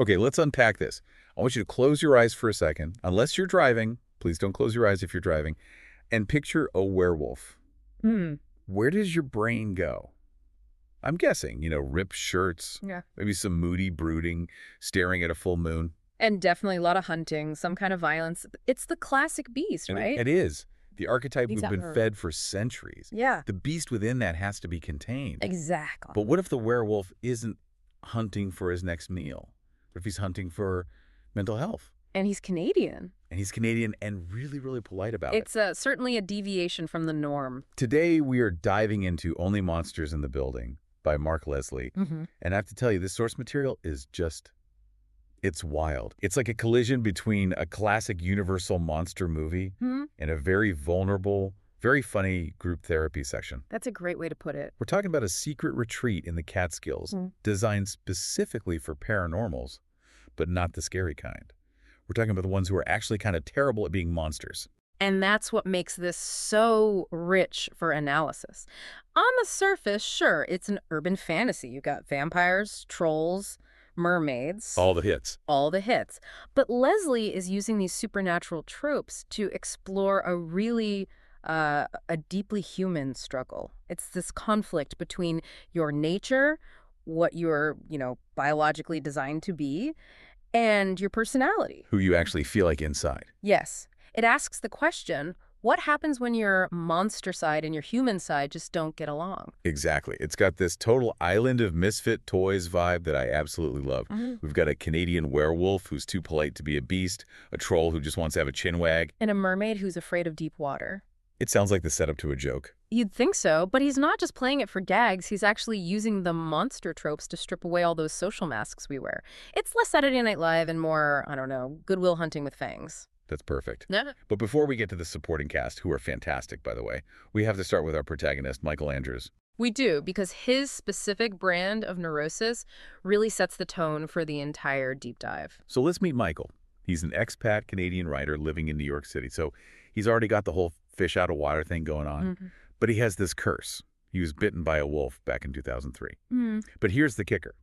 Okay, let's unpack this. I want you to close your eyes for a second. Unless you're driving, please don't close your eyes if you're driving, and picture a werewolf. Hmm. Where does your brain go? I'm guessing, ripped shirts, Yeah. maybe some moody brooding, staring at a full moon. And definitely a lot of hunting, some kind of violence. It's the classic beast, And right? it is. The archetype we've been Exactly. fed for centuries. Yeah. The beast within that has to be contained. Exactly. But what if the werewolf isn't hunting for his next meal? What if he's hunting for mental health? And he's Canadian. And he's Canadian and really, really polite about it. It's certainly a deviation from the norm. Today, we are diving into Only Monsters in the Building by Mark Leslie. Mm-hmm. And I have to tell you, this source material is it's wild. It's like a collision between a classic Universal monster movie and a very vulnerable, very funny group therapy section. That's a great way to put it. We're talking about a secret retreat in the Catskills designed specifically for paranormals, but not the scary kind. We're talking about the ones who are actually kind of terrible at being monsters. And that's what makes this so rich for analysis. On the surface, sure, it's an urban fantasy. You got vampires, trolls, mermaids. All the hits. All the hits. But Leslie is using these supernatural tropes to explore a deeply human struggle. It's this conflict between your nature, what you're, biologically designed to be, and your personality. Who you actually feel like inside. Yes. It asks the question, what happens when your monster side and your human side just don't get along? Exactly. It's got this total island of misfit toys vibe that I absolutely love. We've got a Canadian werewolf who's too polite to be a beast, a troll who just wants to have a chinwag. And a mermaid who's afraid of deep water. It sounds like the setup to a joke. You'd think so, but he's not just playing it for gags. He's actually using the monster tropes to strip away all those social masks we wear. It's less Saturday Night Live and more, Good Will Hunting with fangs. That's perfect. Yeah. But before we get to the supporting cast, who are fantastic, by the way, we have to start with our protagonist, Michael Andrews. We do, because his specific brand of neurosis really sets the tone for the entire deep dive. So let's meet Michael. He's an expat Canadian writer living in New York City. So he's already got the whole fish out of water thing going on. But he has this curse. He was bitten by a wolf back in 2003. But here's the kicker.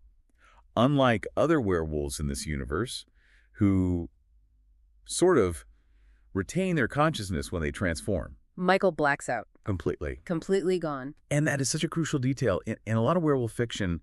Unlike other werewolves in this universe who sort of retain their consciousness when they transform. Michael blacks out. Completely. Completely gone. And that is such a crucial detail. In a lot of werewolf fiction,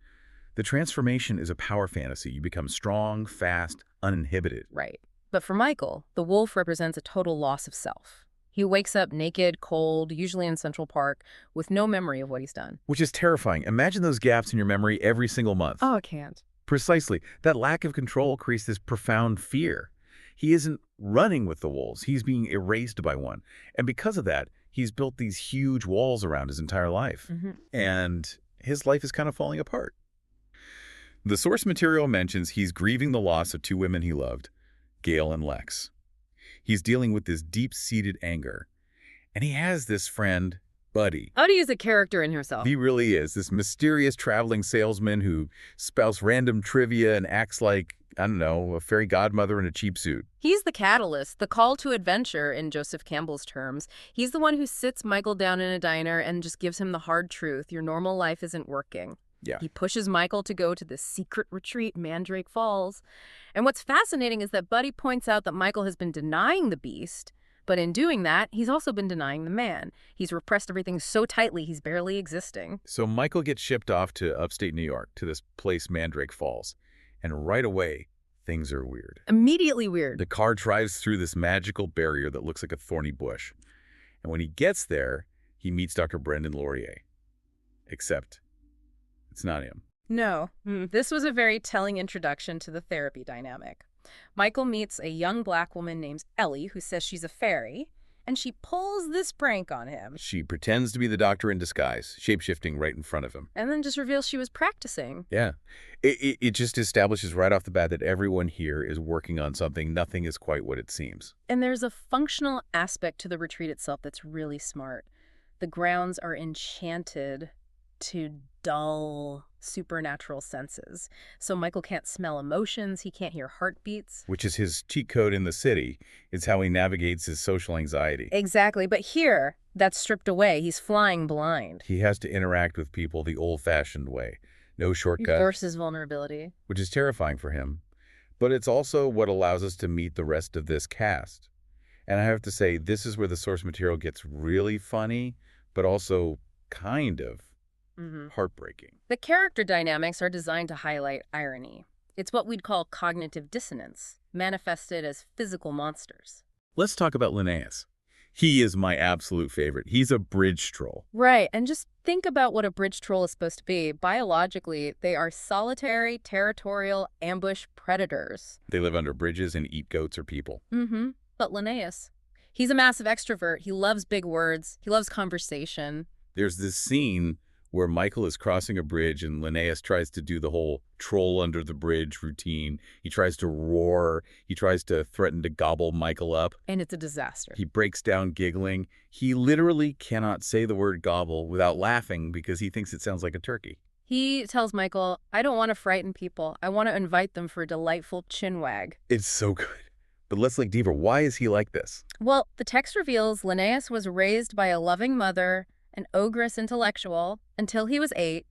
the transformation is a power fantasy. You become strong, fast, uninhibited. Right. But for Michael, the wolf represents a total loss of self. He wakes up naked, cold, usually in Central Park, with no memory of what he's done. Which is terrifying. Imagine those gaps in your memory every single month. Oh, I can't. Precisely. That lack of control creates this profound fear. He isn't running with the wolves. He's being erased by one. And because of that, he's built these huge walls around his entire life. And his life is kind of falling apart. The source material mentions he's grieving the loss of two women he loved, Gail and Lex. He's dealing with this deep-seated anger. And he has this friend, Buddy. Buddy is a character in herself. He really is. This mysterious traveling salesman who spouts random trivia and acts like, a fairy godmother in a cheap suit. He's the catalyst, the call to adventure in Joseph Campbell's terms. He's the one who sits Michael down in a diner and just gives him the hard truth. Your normal life isn't working. Yeah. He pushes Michael to go to this secret retreat, Mandrake Falls. And what's fascinating is that Buddy points out that Michael has been denying the beast, but in doing that, he's also been denying the man. He's repressed everything so tightly, he's barely existing. So Michael gets shipped off to upstate New York, to this place, Mandrake Falls. And right away, things are weird. Immediately weird. The car drives through this magical barrier that looks like a thorny bush. And when he gets there, he meets Dr. Brendan Laurier. Except it's not him. No. This was a very telling introduction to the therapy dynamic. Michael meets a young black woman named Ellie who says she's a fairy, and she pulls this prank on him. She pretends to be the doctor in disguise, shape-shifting right in front of him. And then just reveals she was practicing. Yeah. It just establishes right off the bat that everyone here is working on something. Nothing is quite what it seems. And there's a functional aspect to the retreat itself that's really smart. The grounds are enchanted to dull supernatural senses. So Michael can't smell emotions, he can't hear heartbeats. Which is his cheat code in the city. It's how he navigates his social anxiety. Exactly, but here, that's stripped away. He's flying blind. He has to interact with people the old-fashioned way. No shortcuts. Versus vulnerability. Which is terrifying for him. But it's also what allows us to meet the rest of this cast. And I have to say, this is where the source material gets really funny, but also kind of heartbreaking. The character dynamics are designed to highlight irony. It's what we'd call cognitive dissonance, manifested as physical monsters. Let's talk about Linnaeus. He is my absolute favorite. He's a bridge troll. Right, and just think about what a bridge troll is supposed to be. Biologically, they are solitary, territorial, ambush predators. They live under bridges and eat goats or people. But Linnaeus, he's a massive extrovert. He loves big words. He loves conversation. There's this scene where Michael is crossing a bridge and Linnaeus tries to do the whole troll under the bridge routine. He tries to roar. He tries to threaten to gobble Michael up. And it's a disaster. He breaks down giggling. He literally cannot say the word gobble without laughing because he thinks it sounds like a turkey. He tells Michael, I don't want to frighten people. I want to invite them for a delightful chin wag. It's so good. But let's look deeper. Why is he like this? Well, the text reveals Linnaeus was raised by a loving mother, an ogress intellectual, until he was 8.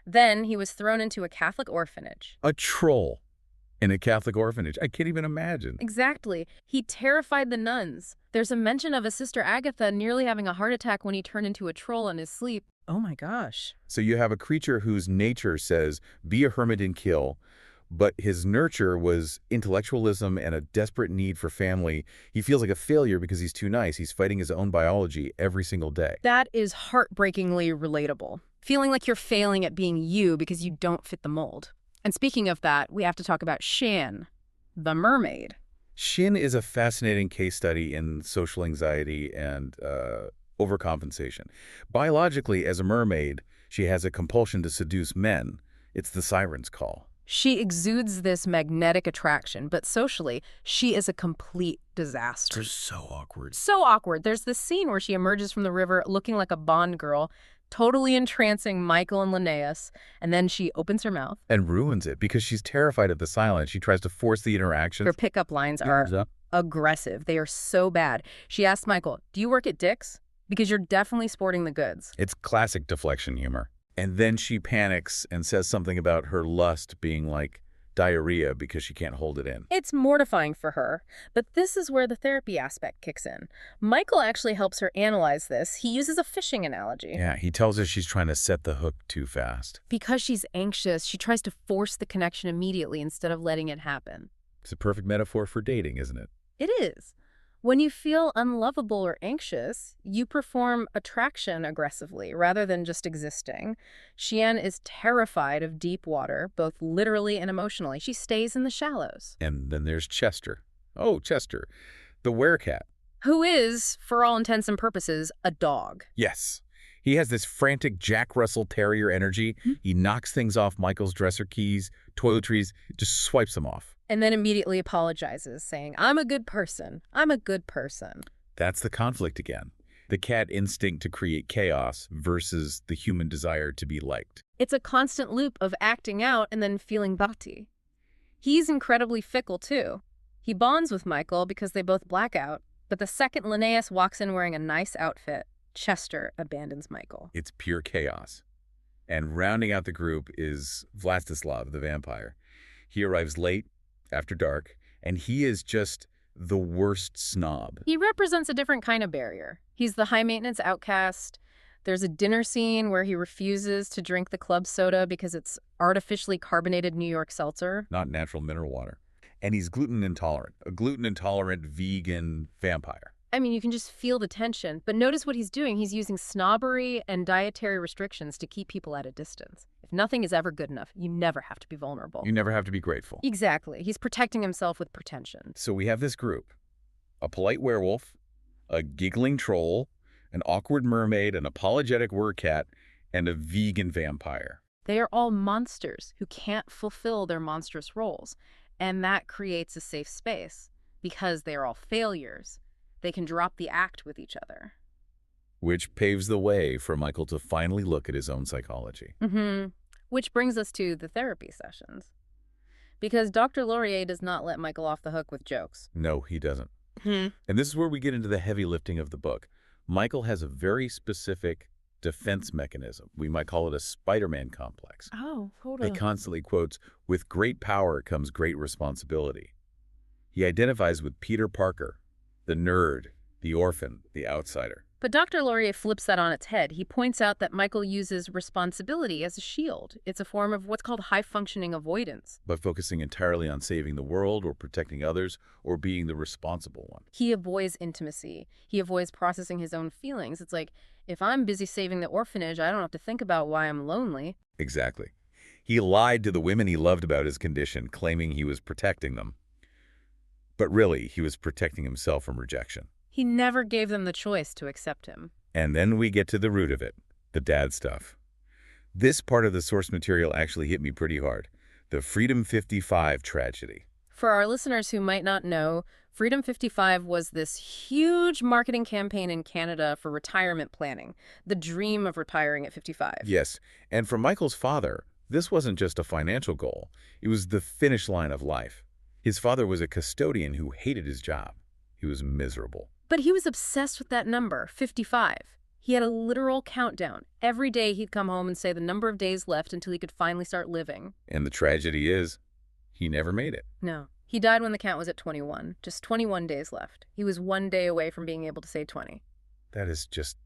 Then he was thrown into a Catholic orphanage. A troll in a Catholic orphanage. I can't even imagine. Exactly. He terrified the nuns. There's a mention of a Sister Agatha nearly having a heart attack when he turned into a troll in his sleep. Oh my gosh. So you have a creature whose nature says, be a hermit and kill, but his nurture was intellectualism and a desperate need for family. He feels like a failure because he's too nice. He's fighting his own biology every single day. That is heartbreakingly relatable. Feeling like you're failing at being you because you don't fit the mold. And speaking of that, we have to talk about Shan, the mermaid. Shin is a fascinating case study in social anxiety and overcompensation. Biologically, as a mermaid, she has a compulsion to seduce men. It's the siren's call. She exudes this magnetic attraction, but socially, she is a complete disaster. They're so awkward. So awkward. There's this scene where she emerges from the river looking like a Bond girl, totally entrancing Michael and Linnaeus, and then she opens her mouth. And ruins it because she's terrified of the silence. She tries to force the interaction. Her pickup lines are aggressive. They are so bad. She asks Michael, do you work at Dick's? Because you're definitely sporting the goods. It's classic deflection humor. And then she panics and says something about her lust being like diarrhea because she can't hold it in. It's mortifying for her, but this is where the therapy aspect kicks in. Michael actually helps her analyze this. He uses a fishing analogy. Yeah, he tells her she's trying to set the hook too fast. Because she's anxious, she tries to force the connection immediately instead of letting it happen. It's a perfect metaphor for dating, isn't it? It is. When you feel unlovable or anxious, you perform attraction aggressively rather than just existing. Xian is terrified of deep water, both literally and emotionally. She stays in the shallows. And then there's Chester. Oh, Chester, the werecat. Who is, for all intents and purposes, a dog. Yes. He has this frantic Jack Russell Terrier energy. He knocks things off Michael's dresser keys, toiletries, just swipes them off. And then immediately apologizes, saying, I'm a good person. I'm a good person. That's the conflict again. The cat instinct to create chaos versus the human desire to be liked. It's a constant loop of acting out and then feeling bhakti. He's incredibly fickle, too. He bonds with Michael because they both black out, but the second Linnaeus walks in wearing a nice outfit, Chester abandons Michael. It's pure chaos. And rounding out the group is Vlastislav, the vampire. He arrives late, after dark, and he is just the worst snob. He represents a different kind of barrier. He's the high-maintenance outcast. There's a dinner scene where he refuses to drink the club soda because it's artificially carbonated New York seltzer. Not natural mineral water. And he's gluten intolerant, a gluten-intolerant vegan vampire. I mean, you can just feel the tension. But notice what he's doing. He's using snobbery and dietary restrictions to keep people at a distance. If nothing is ever good enough, you never have to be vulnerable. You never have to be grateful. Exactly. He's protecting himself with pretension. So we have this group. A polite werewolf, a giggling troll, an awkward mermaid, an apologetic werecat, and a vegan vampire. They are all monsters who can't fulfill their monstrous roles. And that creates a safe space. Because they are all failures, they can drop the act with each other. Which paves the way for Michael to finally look at his own psychology. Which brings us to the therapy sessions. Because Dr. Laurier does not let Michael off the hook with jokes. No, he doesn't. And this is where we get into the heavy lifting of the book. Michael has a very specific defense mechanism. We might call it a Spider-Man complex. Oh, He totally. constantly quotes, "With great power comes great responsibility." He identifies with Peter Parker, the nerd, the orphan, the outsider. But Dr. Laurier flips that on its head. He points out that Michael uses responsibility as a shield. It's a form of what's called high-functioning avoidance. By focusing entirely on saving the world or protecting others or being the responsible one. He avoids intimacy. He avoids processing his own feelings. It's like, if I'm busy saving the orphanage, I don't have to think about why I'm lonely. Exactly. He lied to the women he loved about his condition, claiming he was protecting them. But really, he was protecting himself from rejection. He never gave them the choice to accept him. And then we get to the root of it, the dad stuff. This part of the source material actually hit me pretty hard. The Freedom 55 tragedy. For our listeners who might not know, Freedom 55 was this huge marketing campaign in Canada for retirement planning, the dream of retiring at 55. Yes, and for Michael's father, this wasn't just a financial goal. It was the finish line of life. His father was a custodian who hated his job. He was miserable. But he was obsessed with that number, 55. He had a literal countdown. Every day he'd come home and say the number of days left until he could finally start living. And the tragedy is, he never made it. No. He died when the count was at 21. Just 21 days left. He was one day away from being able to say 20. That is just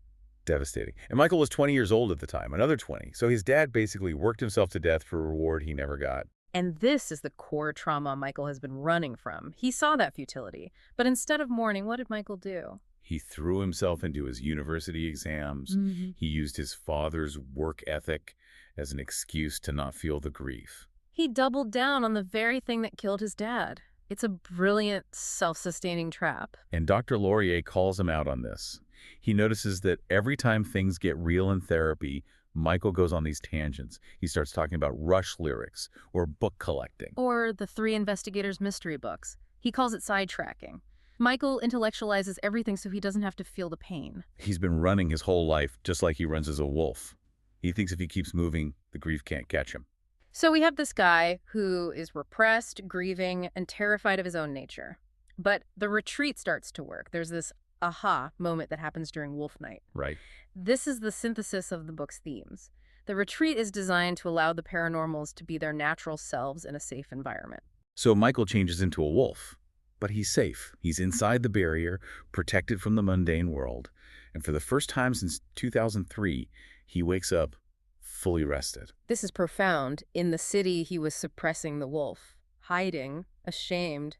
devastating. And Michael was 20 years old at the time, another 20. So his dad basically worked himself to death for a reward he never got. And this is the core trauma Michael has been running from. He saw that futility. But instead of mourning, what did Michael do? He threw himself into his university exams. He used his father's work ethic as an excuse to not feel the grief. He doubled down on the very thing that killed his dad. It's a brilliant, self-sustaining trap. And Dr. Laurier calls him out on this. He notices that every time things get real in therapy, Michael goes on these tangents. He starts talking about Rush lyrics or book collecting. Or the Three Investigators mystery books. He calls it sidetracking. Michael intellectualizes everything so he doesn't have to feel the pain. He's been running his whole life just like he runs as a wolf. He thinks if he keeps moving, the grief can't catch him. So we have this guy who is repressed, grieving, and terrified of his own nature. But the retreat starts to work. There's this aha moment that happens during Wolf Night. Right. This is the synthesis of the book's themes. The retreat is designed to allow the paranormals to be their natural selves in a safe environment. So Michael changes into a wolf, but he's safe. He's inside the barrier, protected from the mundane world. And for the first time since 2003, he wakes up fully rested. This is profound. In the city, he was suppressing the wolf, hiding, ashamed.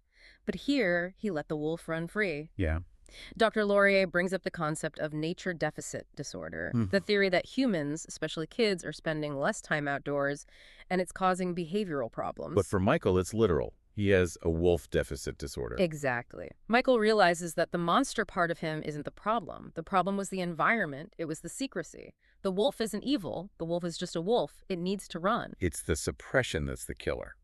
But here, he let the wolf run free. Yeah. Dr. Laurier brings up the concept of nature deficit disorder, the theory that humans, especially kids, are spending less time outdoors, and it's causing behavioral problems. But for Michael, it's literal. He has a wolf deficit disorder. Exactly. Michael realizes that the monster part of him isn't the problem. The problem was the environment. It was the secrecy. The wolf isn't evil. The wolf is just a wolf. It needs to run. It's the suppression that's the killer,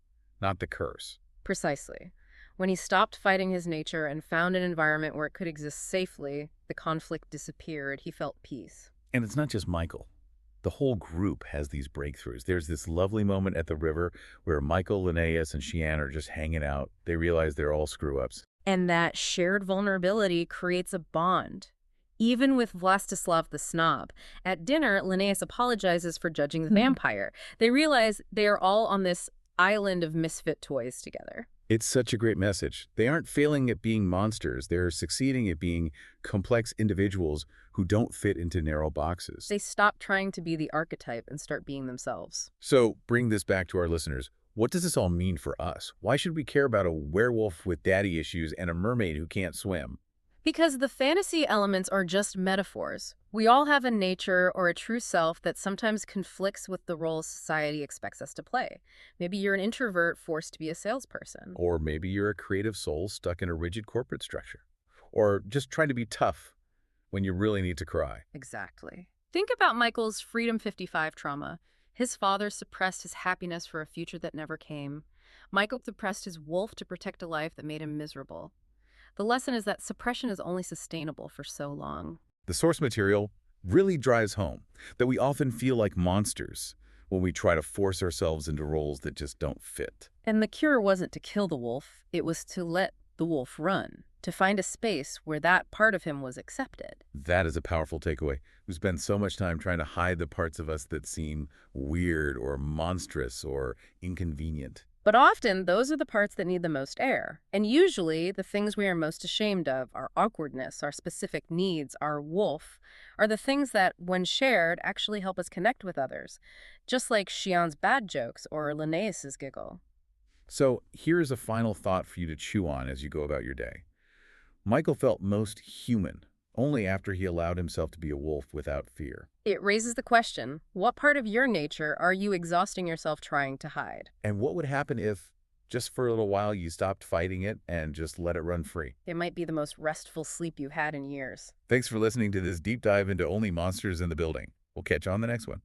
not the curse. Precisely. When he stopped fighting his nature and found an environment where it could exist safely, the conflict disappeared. He felt peace. And it's not just Michael. The whole group has these breakthroughs. There's this lovely moment at the river where Michael, Linnaeus, and Cheyenne are just hanging out. They realize they're all screw-ups. And that shared vulnerability creates a bond. Even with Vlastislav the Snob. At dinner, Linnaeus apologizes for judging the vampire. They realize they are all on this island of misfit toys together. It's such a great message. They aren't failing at being monsters. They're succeeding at being complex individuals who don't fit into narrow boxes. They stop trying to be the archetype and start being themselves. So, bring this back to our listeners. What does this all mean for us? Why should we care about a werewolf with daddy issues and a mermaid who can't swim? Because the fantasy elements are just metaphors. We all have a nature or a true self that sometimes conflicts with the role society expects us to play. Maybe you're an introvert forced to be a salesperson. Or maybe you're a creative soul stuck in a rigid corporate structure. Or just trying to be tough when you really need to cry. Exactly. Think about Michael's Freedom 55 trauma. His father suppressed his happiness for a future that never came. Michael suppressed his wolf to protect a life that made him miserable. The lesson is that suppression is only sustainable for so long. The source material really drives home that we often feel like monsters when we try to force ourselves into roles that just don't fit. And the cure wasn't to kill the wolf, it was to let the wolf run, to find a space where that part of him was accepted. That is a powerful takeaway. We spend so much time trying to hide the parts of us that seem weird or monstrous or inconvenient. But often, those are the parts that need the most air. And usually, the things we are most ashamed of, our awkwardness, our specific needs, our wolf, are the things that, when shared, actually help us connect with others. Just like Xian's bad jokes or Linnaeus's giggle. So here's a final thought for you to chew on as you go about your day. Michael felt most human only after he allowed himself to be a wolf without fear. It raises the question, what part of your nature are you exhausting yourself trying to hide? And what would happen if, just for a little while, you stopped fighting it and just let it run free? It might be the most restful sleep you've had in years. Thanks for listening to this deep dive into only monsters in the building. We'll catch you on the next one.